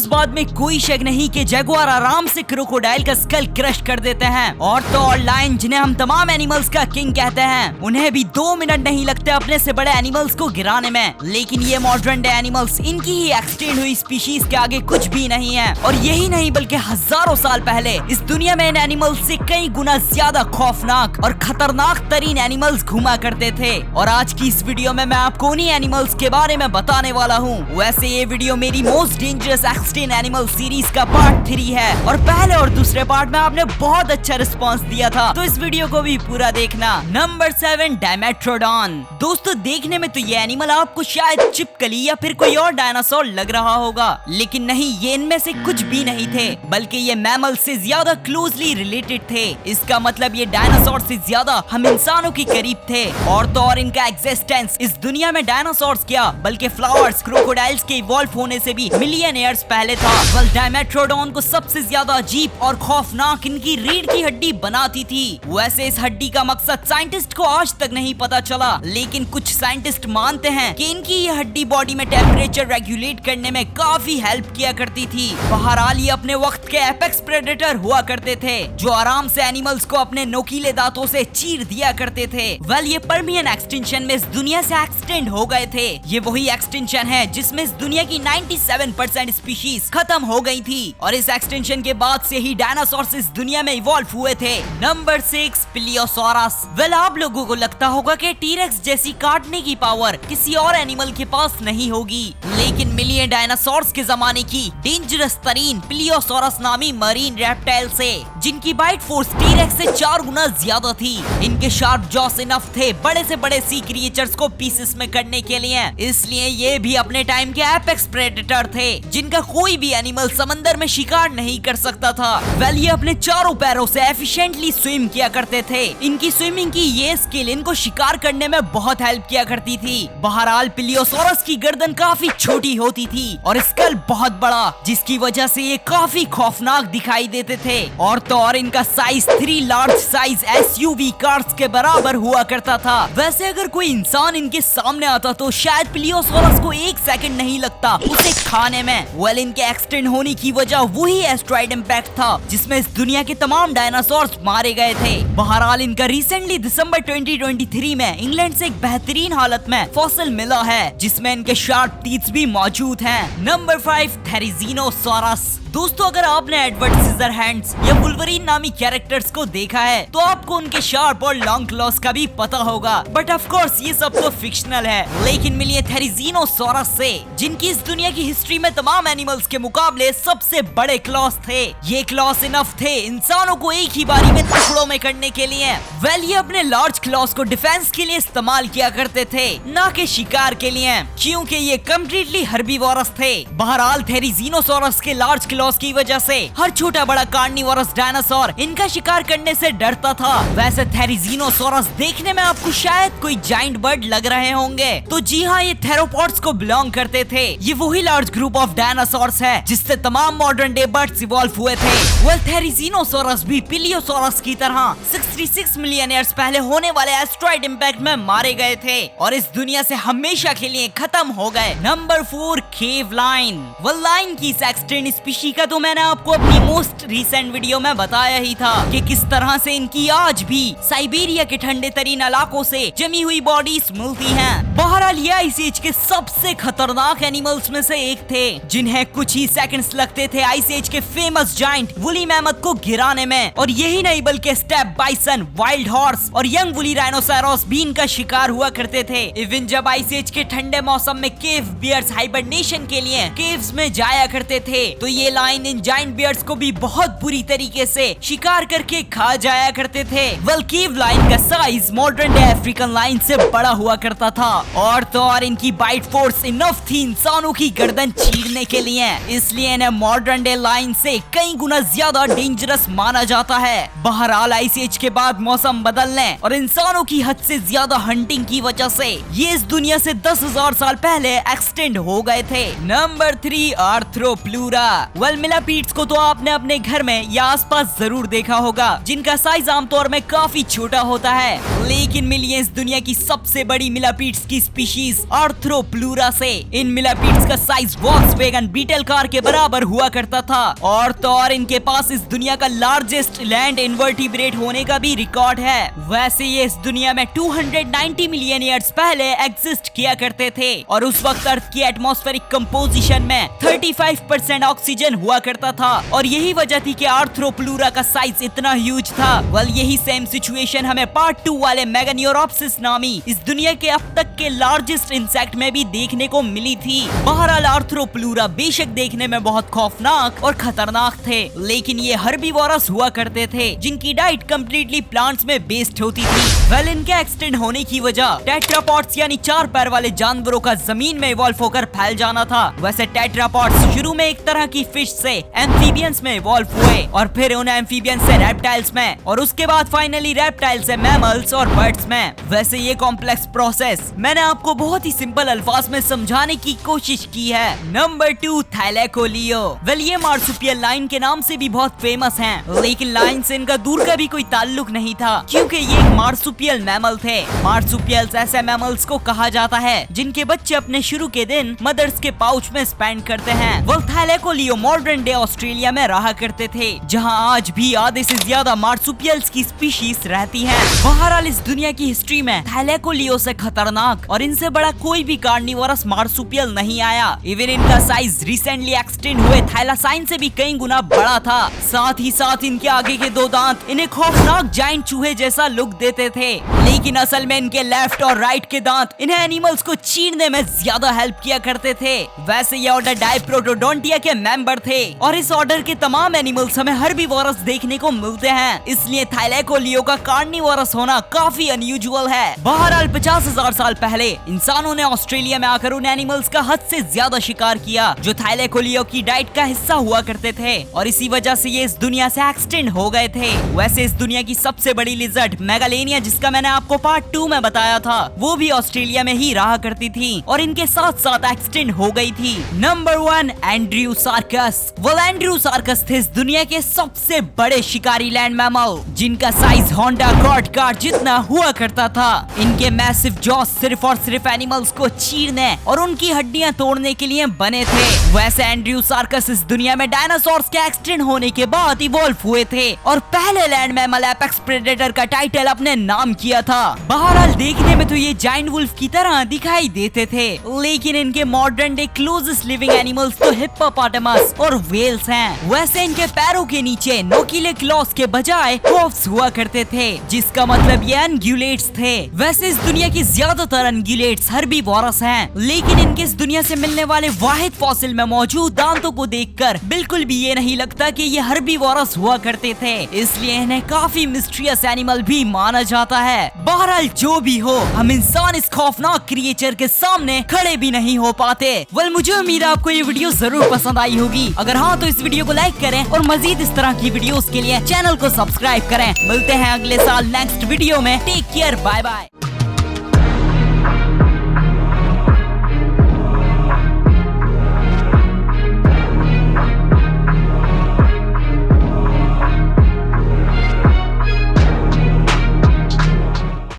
इस बात में कोई शक नहीं कि जगुआर आराम से क्रोकोडाइल का स्कल क्रश कर देते हैं। और तो और लायन, जिन्हें हम तमाम एनिमल्स का किंग कहते हैं, उन्हें भी 2 मिनट नहीं लगते अपने से बड़े एनिमल्स को गिराने में। लेकिन ये मॉडर्न डे एनिमल्स इनकी ही एक्सटेंड हुई स्पीशीज के आगे कुछ भी नहीं है। और यही नहीं बल्कि हजारों साल पहले इस दुनिया में इन एनिमल्स से कई गुना ज्यादा खौफनाक और खतरनाक तरीन एनिमल्स घुमा करते थे। और आज की इस वीडियो में मैं आपको उन्हीं एनिमल्स के बारे में बताने वाला हूँ। वैसे ये वीडियो मेरी most dangerous extend animal series का पार्ट 3 है और पहले और दूसरे पार्ट में आपने बहुत अच्छा रिस्पांस दिया था, तो इस वीडियो को भी पूरा देखना। नंबर 7, डायमेट्रोडॉन। दोस्तों, देखने में तो ये एनिमल आपको शायद चिपकली या फिर कोई और डायनासोर लग रहा होगा, लेकिन नहीं, ये इनमें से कुछ भी नहीं थे, बल्कि ये मैमल से ज्यादा क्लोजली रिलेटेड थे। इसका मतलब ये डायनासोर से ज्यादा हम इंसानों के करीब थे। और तो और इनका एग्जिस्टेंस इस दुनिया में डायनासोर्स क्या बल्कि फ्लावर्स, क्रोकोडाइल्स के इवॉल्व होने से भी मिलियन ईयर्स पहले था। डायमेट्रोडॉन को सबसे ज्यादा अजीब और खौफनाक इनकी रीढ़ की हड्डी बनाती थी। वैसे इस हड्डी का मकसद साइंटिस्ट को आज तक नहीं पता चला, लेकिन कुछ साइंटिस्ट मानते हैं कि इनकी ये हड्डी बॉडी में टेम्परेचर रेगुलेट करने में काफी हेल्प किया करती थी। बहरहाल ये अपने वक्त के एपेक्स प्रेडेटर हुआ करते थे, जो आराम से एनिमल्स को अपने नोकीले दांतों से चीर दिया करते थे। ये परमियन एक्सटिंक्शन में इस दुनिया से एक्सटेंड हो गए थे। ये वही एक्सटिंक्शन है जिसमें इस दुनिया की 97% स्पीशीज खत्म हो गई थी, और इस एक्सटेंशन के बाद से ही डायनासोर्स इस दुनिया में इवॉल्व हुए थे। नंबर 6, प्लियोसॉरस। आप लोगों को लगता होगा कि टीरेक्स जैसी काटने की पावर किसी और एनिमल के पास नहीं होगी, लेकिन मिलिए डायनासोर्स के जमाने की डेंजरस तरीन प्लियोसॉरस नामी मरीन रेप्टाइल से, जिनकी बाइट फोर्स टीरेक्स से 4 गुना ज्यादा थी। इनके शार्प जॉस इनफ थे बड़े से बड़े सी क्रिएचर्स को पीसेस में करने के लिए, इसलिए ये भी अपने टाइम के एपेक्स प्रेडेटर थे, जिनका कोई भी एनिमल समंदर में शिकार नहीं कर सकता था। ये अपने चारों पैरों से एफिशिएंटली स्विम किया करते थे। इनकी स्विमिंग की ये स्किल इनको शिकार करने में बहुत हेल्प किया करती थी। बहरहाल प्लियोसॉरस की गर्दन काफी छोटी होती थी और स्कल बहुत बड़ा, जिसकी वजह से ये काफी खौफनाक दिखाई देते थे। और तो और इनका size 3 large size SUV cars के बराबर हुआ करता था। वैसे अगर कोई इंसान इनके सामने आता तो शायद प्लियोसॉरस को 1 सेकंड नहीं लगता उसे खाने में। इनके एक्सटेंड होने की वजह वही एस्ट्रॉइड इम्पैक्ट था, जिसमें इस दुनिया के तमाम डायनासोर्स मारे गए थे। बहरहाल इनका रिसेंटली दिसंबर 2023 में इंग्लैंड से एक बेहतरीन हालत में फॉसिल मिला है, जिसमें इनके शार्प टीथ भी मौजूद हैं। नंबर 5, थेरिजीनोसॉरस। दोस्तों, अगर आपने एडवर्ड सीजरहैंड्स या वुल्वरीन नामी कैरेक्टर्स को देखा है तो आपको उनके शार्प और लॉन्ग क्लॉस का भी पता होगा, बट ऑफ कोर्स ये सब तो फिक्शनल है। लेकिन मिलिए थेरिजीनोसॉरस से, जिनकी इस दुनिया की हिस्ट्री में तमाम एनिमल्स के मुकाबले सबसे बड़े क्लॉस थे। ये क्लॉस इनफ थे इंसानों को एक ही बारी में टुकड़ों में करने के लिए। ये अपने लार्ज क्लॉस को डिफेंस के लिए इस्तेमाल किया करते थे, न कि शिकार के लिए, क्योंकि ये कम्प्लीटली हर्बीवोरस थे। बहरहाल थेरिजीनोसॉरस के लार्ज क्लॉस की वजह से हर छोटा बड़ा कार्निवोरस डायनासोर इनका शिकार करने से डरता था। वैसे थेरिजीनोसॉरस देखने में आपको शायद कोई जाइंट बर्ड लग रहे होंगे, तो जी हाँ, ये थेरोपॉड्स को बिलोंग करते थे। ये वही लार्ज ग्रुप ऑफ डायनासोर्स है जिससे तमाम मॉडर्न डे बर्ड्स इवॉल्व हुए थे। थेरिजीनोसॉरस भी प्लियोसॉरस की तरह 66 मिलियन ईयर्स पहले होने वाले एस्ट्रॉइड इम्पैक्ट में मारे गए थे और इस दुनिया से हमेशा के लिए खत्म हो गए। नंबर 4, केव लाइन। लाइन की एक्सटेंड स्पीशी का तो मैंने आपको अपनी मोस्ट रिसेंट वीडियो में बताया ही था कि किस तरह से इनकी आज भी साइबेरिया के ठंडे तरीन इलाकों से जमी हुई बॉडीज मिलती हैं। बहरहाल ये आइस एज के सबसे खतरनाक एनिमल्स में से एक थे, जिन्हें कुछ ही सेकंड्स लगते थे आइस एज के फेमस जायंट वुली मैमथ को गिराने में। और यही नहीं बल्कि स्टेप बाइसन, वाइल्ड हॉर्स और यंग वुली राइनोसेरोस भी इनका शिकार हुआ करते थे। इवन जब आइस एज के ठंडे मौसम में केव बियर्स हाइबरनेशन के लिए केव्स में जाया करते थे, तो ये लाइन इन जायंट बियर्स को भी बहुत बुरी तरीके से शिकार करके खा जाया करते थे। केव लाइन का size modern day African line से बड़ा हुआ करता था, और तो और इनकी बाइट फोर्स इनफ थी इंसानों की गर्दन चीरने के लिए, इसलिए इन्हें मॉडर्न डे लाइन से कई गुना ज्यादा डेंजरस माना जाता है। बहरहाल आइस एज के बाद मौसम बदलने और इंसानों की हद से ज्यादा हंटिंग की वजह से ये इस दुनिया से 10,000 साल पहले एक्सटेंड हो गए थे। नंबर 3, आर्थ्रोप्लूरा। मिलापीड्स को तो आपने अपने घर में या आसपास जरूर देखा होगा, जिनका साइज आमतौर में काफी छोटा होता है, लेकिन मिलिए इस दुनिया की सबसे बड़ी मिलापीड्स की स्पीशीज आर्थ्रोप्लूरा से। इन मिलीपीड्स का साइज वॉक्सवैगन बीटल कार के बराबर हुआ करता था और तो और इनके पास इस दुनिया का लार्जेस्ट लैंड इन्वर्टिब्रेट होने का भी रिकॉर्ड है। वैसे ये इस दुनिया में 290 मिलियन ईयर्स पहले एग्जिस्ट किया करते थे और उस वक्त अर्थ की एटमॉस्फेरिक कंपोजिशन में 35% ऑक्सीजन हुआ करता था और यही वजह थी कि आर्थ्रोप्लूरा का साइज इतना ह्यूज था। वेल यही सेम सिचुएशन हमें पार्ट 2 वाले मेगान्यूरोप्सिस नामी इस दुनिया के अब तक के लार्जेस्ट इंसेक्ट में भी देखने को मिली थी। बहरहाल आर्थ्रोप्लूरा बेशक देखने में बहुत खौफनाक और खतरनाक थे, लेकिन ये हर्बीवोरस हुआ करते थे जिनकी डाइट कम्प्लीटली प्लांट्स में बेस्ड होती थी। वेल इनके एक्सटेंड होने की वजह टेट्रापॉड्स यानी 4 पैर वाले जानवरों का जमीन में इवॉल्व होकर फैल जाना था। वैसे टेट्रापॉड्स शुरू में एक तरह की फिश से एम्फीबियंस में इवॉल्व हुए और फिर उन एम्फीबियंस से रेप्टाइल्स में और उसके बाद फाइनली रेप्टाइल से मैमल्स और बर्ड्स में। वैसे ये कॉम्प्लेक्स प्रोसेस मैंने आपको बहुत ही सिंपल अल्फाज में समझाने की कोशिश की है। नंबर 2 थैलेकोलियो। वेल ये मार्सुपियल लाइन के नाम से भी बहुत फेमस हैं, लेकिन लाइन से इनका दूर का भी कोई ताल्लुक नहीं था क्योंकि ये एक मार्सुपियल मैमल थे। मार्सुपियल्स ऐसे मैमल्स को कहा जाता है जिनके बच्चे अपने शुरू के दिन मदर्स के पाउच में स्पेंड करते हैं। वेल थैलेकोलियो मॉडर्न डे ऑस्ट्रेलिया में रहा करते थे जहाँ आज भी आधे से ज्यादा मार्सुपियल्स की स्पीशीज रहती हैं। बहरहाल इस दुनिया की हिस्ट्री में थैलेकोलियो से खतरनाक और इनसे बड़ा कोई भी कार्निवोरस मार्सुपियल नहीं आया। इवन इनका साइज रिसेंटली एक्सटेंड हुए थैलासाइन से भी कई गुना बड़ा था। साथ ही साथ इनके आगे के 2 दांत इन्हें खौफनाक जायंट चूहे जैसा लुक देते थे, लेकिन असल में इनके लेफ्ट और राइट के दांत इन्हें एनिमल्स को चीरने में ज्यादा हेल्प किया करते थे। वैसे ये ऑर्डर डाइप्रोटोडोंटिया के मेंबर थे और इस ऑर्डर के तमाम एनिमल्स हमें हर्बीवोरस देखने को मिलते हैं, इसलिए थैलेकोलियो का कार्निवोरस होना काफी अनयूजुअल है। बहरहाल 50,000 साल पहले इंसानों ने ऑस्ट्रेलिया में आकर उन एनिमल्स का हद से ज्यादा शिकार किया जो थैलेकोलियो की डाइट का हिस्सा हुआ करते थे और इसी वजह से ये इस दुनिया से एक्सटेंड हो गए थे। वैसे इस दुनिया की सबसे बड़ी लिजर्ड मेगालेनिया, जिसका मैंने आपको पार्ट 2 में बताया था, वो भी ऑस्ट्रेलिया में ही रहा करती थी और इनके साथ साथ एक्सटेंड हो गई थी। नंबर 1 एंड्रियोसार्कस। वो एंड्रियोसार्कस थे इस दुनिया के सबसे बड़े शिकारी लैंड मैमल जिनका साइज होंडा गॉड कार जितना हुआ करता था। इनके मैसिव जॉस सिर्फ और सिर्फ एनिमल्स को चीरने और उनकी हड्डियां तोड़ने के लिए बने थे। वैसे एंड्रियोसार्कस इस दुनिया में डायनासोर्स के एक्सटेंड होने के बाद इवॉल्व हुए थे और पहले लैंड मैमल एपेक्स प्रेडेटर का टाइटल अपने नाम किया था। बहरहाल देखने में तो ये जायंट वुल्फ की तरह दिखाई देते थे, लेकिन इनके modern day closest living animals तो हिप्पोपोटामस और वेल्स हैं। वैसे इनके पैरों के नीचे नोकीले क्लॉस के बजाय होफ्स हुआ करते थे, जिसका मतलब ये अनग्युलेट्स थे। वैसे इस दुनिया की ज्यादातर अनग्युलेट्स हर्बीवोरस हैं, लेकिन इनके इस दुनिया से मिलने वाले वाहिद फॉसिल में मौजूद दांतों को देखकर बिल्कुल भी ये नहीं लगता कि ये हर्बीवोरस हुआ करते थे, इसलिए इन्हें काफी मिस्टीरियस एनिमल भी माना जाता है। बहरहाल जो भी हो, हम इंसान इस खौफनाक क्रिएचर के सामने खड़े भी नहीं हो पाते। वेल मुझे उम्मीद है आपको ये वीडियो जरूर पसंद आई होगी। अगर हाँ तो इस वीडियो को लाइक करें और मजीद इस तरह की वीडियोस के लिए चैनल को सब्सक्राइब करें। मिलते हैं अगले साल नेक्स्ट वीडियो में। Take care, bye bye.